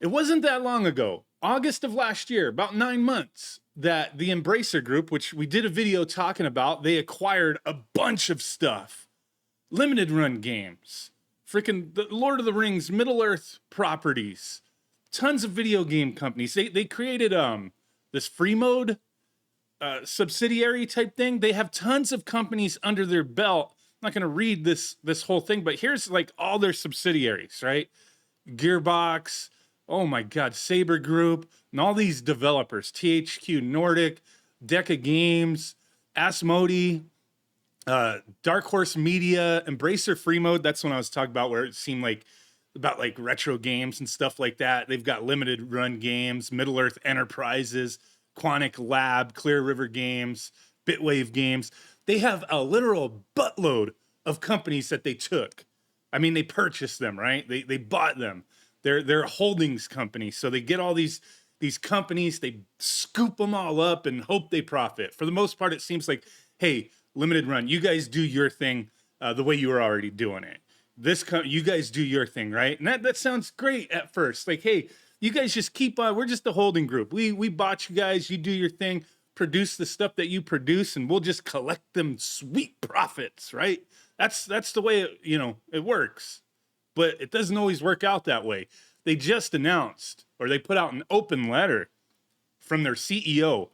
It wasn't that long ago, August of last year, about 9 months, that the Embracer Group, which we did a video talking about, they acquired a bunch of stuff. Limited run games, freaking the Lord of the Rings, Middle Earth properties, tons of video game companies. They created this free mode subsidiary type thing. They have tons of companies under their belt. I'm not going to read this whole thing, but here's like all their subsidiaries, right? Gearbox, oh my God, Saber Group, and all these developers, THQ Nordic, Deca Games, Asmodee, Dark Horse Media, Embracer Free Mode. That's when I was talking about where it seemed like about like retro games and stuff like that. They've got limited run games, Middle Earth Enterprises, Quantic Lab, Clear River Games, Bitwave Games. They have a literal buttload of companies that they took. I mean, they purchased them, right? They bought them. They're a holdings company. So they get all these companies, they scoop them all up and hope they profit. For the most part, it seems like, hey, limited run, you guys do your thing the way you were already doing it. You guys do your thing, right? And that sounds great at first. Like, hey, you guys just keep on. We're just a holding group. We bought you guys. You do your thing. Produce the stuff that you produce, and we'll just collect them sweet profits, right? That's the way it works. But it doesn't always work out that way. They just announced, or they put out an open letter from their CEO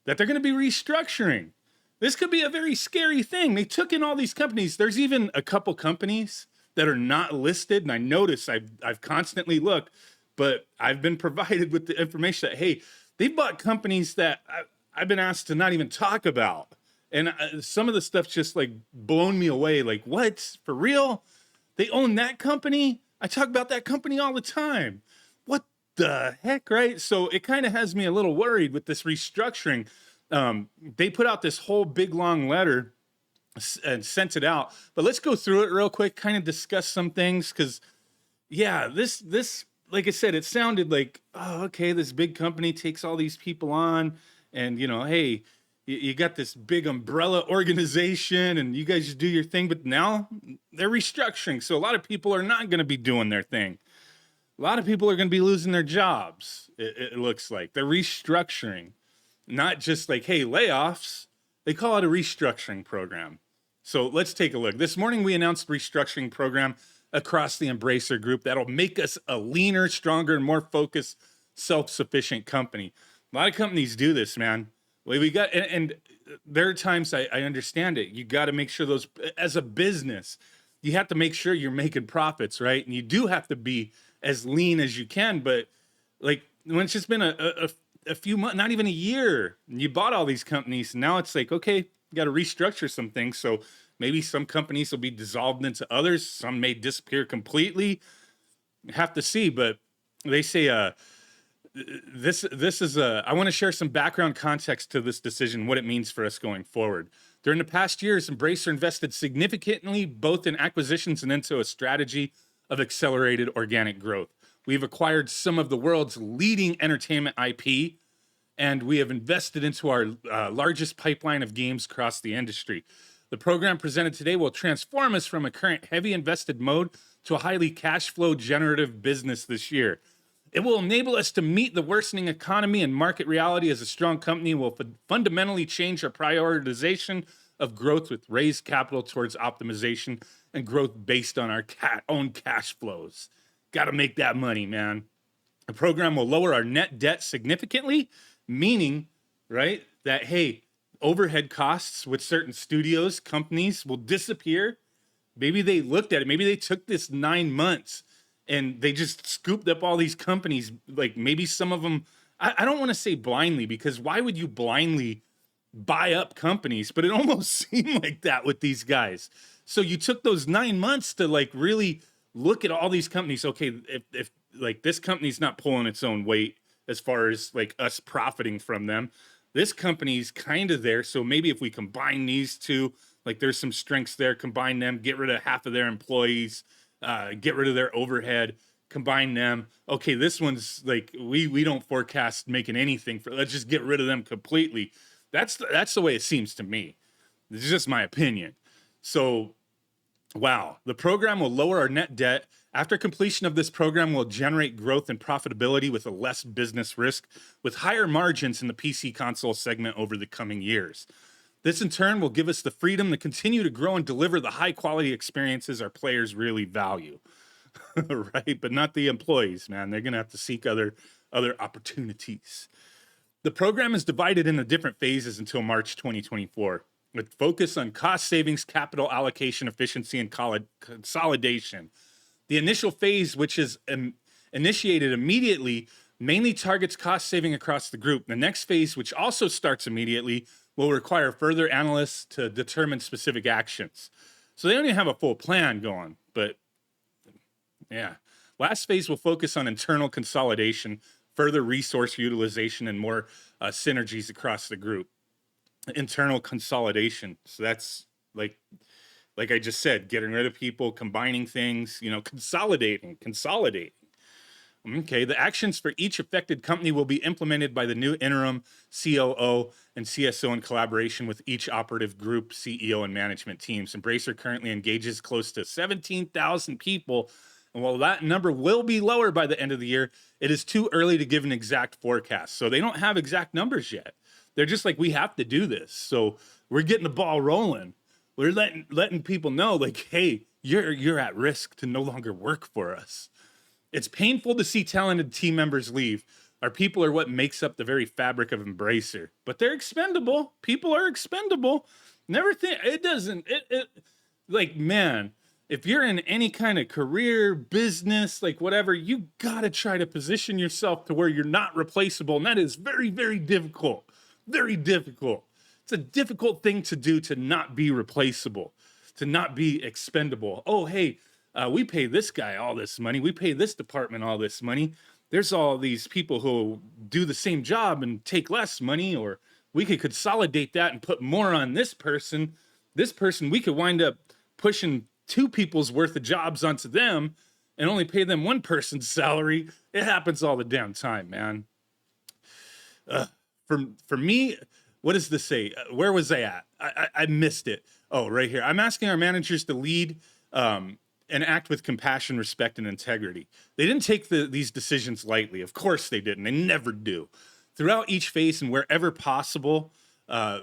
that they're going to be restructuring. This could be a very scary thing. They took in all these companies. There's even a couple companies that are not listed, and I notice I've constantly looked, but I've been provided with the information that, hey, they bought companies that I've been asked to not even talk about. And some of the stuff's just like blown me away. Like, what? For real? They own that company? I talk about that company all the time. What the heck, right? So it kind of has me a little worried with this restructuring. They put out this whole big long letter and sent it out. But let's go through it real quick, kind of discuss some things. Because, yeah, this, like I said, it sounded like, oh, okay, this big company takes all these people on. And, hey, you got this big umbrella organization and you guys just do your thing. But now they're restructuring. So a lot of people are not going to be doing their thing. A lot of people are going to be losing their jobs, it looks like. They're restructuring. Not just like, hey, layoffs. They call it a restructuring program. So let's take a look. This morning we announced restructuring program across the Embracer Group that'll make us a leaner, stronger, and more focused, self-sufficient company. A lot of companies do this, man. We got, and there are times I understand it. You got to make sure those, as a business, you have to make sure you're making profits, right? And you do have to be as lean as you can. But like when it's just been a few months, not even a year, and you bought all these companies, and now it's like, okay, you got to restructure some things. So maybe some companies will be dissolved into others. Some may disappear completely. Have to see, but they say, this is I want to share some background context to this decision, what it means for us going forward. During the past years, Embracer invested significantly both in acquisitions and into a strategy of accelerated organic growth. We've acquired some of the world's leading entertainment IP, and we have invested into our largest pipeline of games across the industry. The program presented today will transform us from a current heavy invested mode to a highly cash flow generative business this year. It will enable us to meet the worsening economy and market reality as a strong company. Will fundamentally change our prioritization of growth with raised capital towards optimization and growth based on our own cash flows. Got to make that money, man. The program will lower our net debt significantly, meaning, right, that, hey, overhead costs with certain studios, companies will disappear. Maybe they looked at it. Maybe they took this 9 months and they just scooped up all these companies. Like maybe some of them, I don't want to say blindly, because why would you blindly buy up companies? But it almost seemed like that with these guys. So you took those 9 months to like really look at all these companies. Okay, if like this company's not pulling its own weight as far as like us profiting from them, this company's kind of there. So maybe if we combine these two, like there's some strengths there, combine them, get rid of half of their employees, get rid of their overhead, combine them. Okay, this one's like, we don't forecast making anything for, let's just get rid of them completely. That's the way it seems to me. This is just my opinion. So, wow, the program will lower our net debt After completion of this program, we'll generate growth and profitability with a less business risk, with higher margins in the PC console segment over the coming years. This in turn will give us the freedom to continue to grow and deliver the high quality experiences our players really value. Right? But not the employees, man. They're gonna have to seek other opportunities. The program is divided into different phases until March 2024, with focus on cost savings, capital allocation, efficiency, and consolidation. The initial phase, which is initiated immediately, mainly targets cost saving across the group. The next phase, which also starts immediately, will require further analysts to determine specific actions. So they don't even have a full plan going, but yeah. Last phase will focus on internal consolidation, further resource utilization, and more synergies across the group. Internal consolidation. So that's like I just said, getting rid of people, combining things, consolidating. Okay, the actions for each affected company will be implemented by the new interim COO and CSO in collaboration with each operative group, CEO, and management teams. Embracer currently engages close to 17,000 people, and while that number will be lower by the end of the year, it is too early to give an exact forecast. So they don't have exact numbers yet. They're just like, we have to do this. So we're getting the ball rolling. We're letting people know, like, hey, you're at risk to no longer work for us. It's painful to see talented team members leave. Our people are what makes up the very fabric of Embracer. But they're expendable. People are expendable. Never think it doesn't. Like, man, if you're in any kind of career, business, like whatever, you gotta try to position yourself to where you're not replaceable. And that is very, very difficult. Very difficult. It's a difficult thing to do, to not be replaceable, to not be expendable. Oh, hey, we pay this guy all this money. We pay this department all this money. There's all these people who do the same job and take less money, or we could consolidate that and put more on this person. This person, we could wind up pushing 2 people's worth of jobs onto them and only pay them 1 person's salary. It happens all the damn time, man. For me, what does this say? Where was I at? I missed it. Oh, right here. I'm asking our managers to lead and act with compassion, respect, and integrity. They didn't take these decisions lightly. Of course they didn't. They never do. Throughout each phase and wherever possible,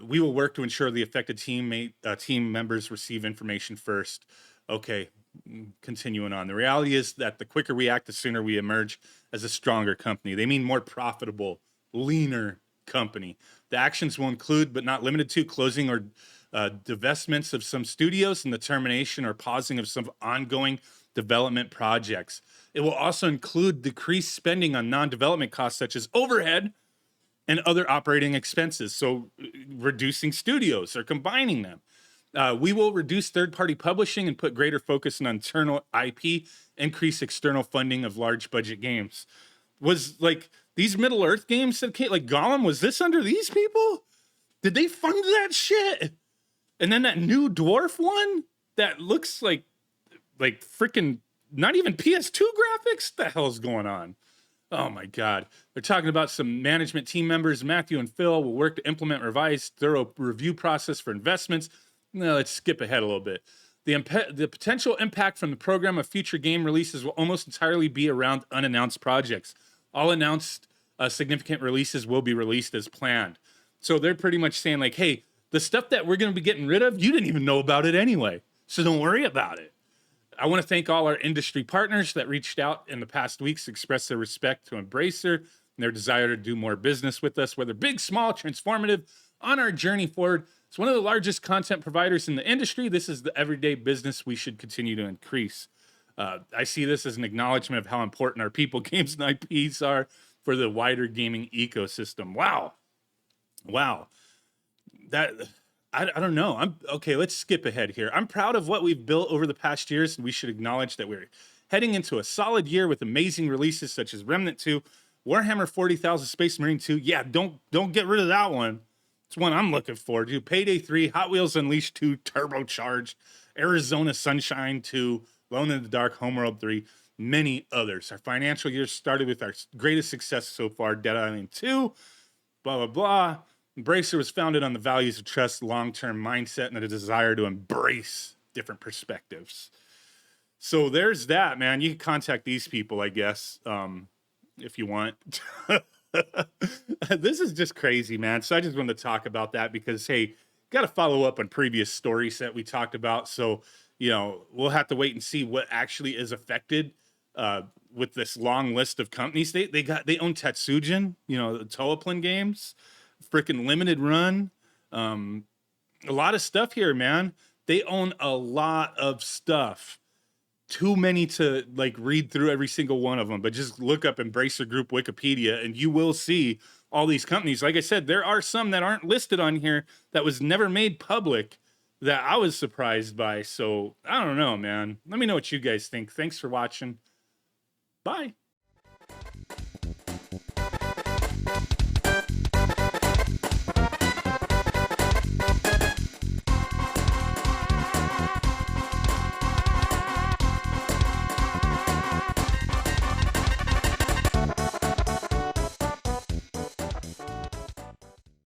we will work to ensure the affected team members receive information first. Okay, continuing on. The reality is that the quicker we act, the sooner we emerge as a stronger company. They mean more profitable, leaner company. The actions will include, but not limited to, closing or divestments of some studios and the termination or pausing of some ongoing development projects. It will also include decreased spending on non-development costs such as overhead and other operating expenses. So reducing studios or combining them. We will reduce third-party publishing and put greater focus on internal IP, increase external funding of large budget games. Was like these Middle-earth games that came, like Gollum, was this under these people? Did they fund that shit? And then that new dwarf one that looks like freaking not even PS2 graphics. The hell's going on? Oh my God. They're talking about some management team members, Matthew and Phil, will work to implement revised thorough review process for investments. No, let's skip ahead a little bit. The potential impact from the program of future game releases will almost entirely be around unannounced projects. All announced significant releases will be released as planned. So they're pretty much saying like, hey, the stuff that we're going to be getting rid of, you didn't even know about it anyway. So don't worry about it. I want to thank all our industry partners that reached out in the past weeks to express their respect to Embracer and their desire to do more business with us, whether big, small, transformative, on our journey forward. It's one of the largest content providers in the industry. This is the everyday business we should continue to increase. I see this as an acknowledgement of how important our people, games, and IPs are for the wider gaming ecosystem. Wow. I don't know. Okay, let's skip ahead here. I'm proud of what we've built over the past years, and we should acknowledge that we're heading into a solid year with amazing releases such as Remnant 2, Warhammer 40,000 Space Marine 2. Yeah, don't get rid of that one. It's one I'm looking forward to. Payday 3, Hot Wheels Unleashed 2, Turbocharged, Arizona Sunshine 2, Lone in the Dark, Homeworld 3, many others. Our financial year started with our greatest success so far, Dead Island 2, blah, blah, blah. Embracer was founded on the values of trust, long-term mindset, and a desire to embrace different perspectives. So there's that, man. You can contact these people, I guess, if you want. This is just crazy, man. So I just wanted to talk about that because, hey, got to follow up on previous stories that we talked about. So, you know, we'll have to wait and see what actually is affected with this long list of companies. They own Tetsujin, you know, the Toaplin games, freaking Limited Run, a lot of stuff here, man. They own a lot of stuff. Too many to like read through every single one of them, but just look up Embracer Group Wikipedia and you will see all these companies. Like I said, there are some that aren't listed on here that was never made public that I was surprised by. So I don't know, man. Let me know what you guys think. Thanks for watching. Bye.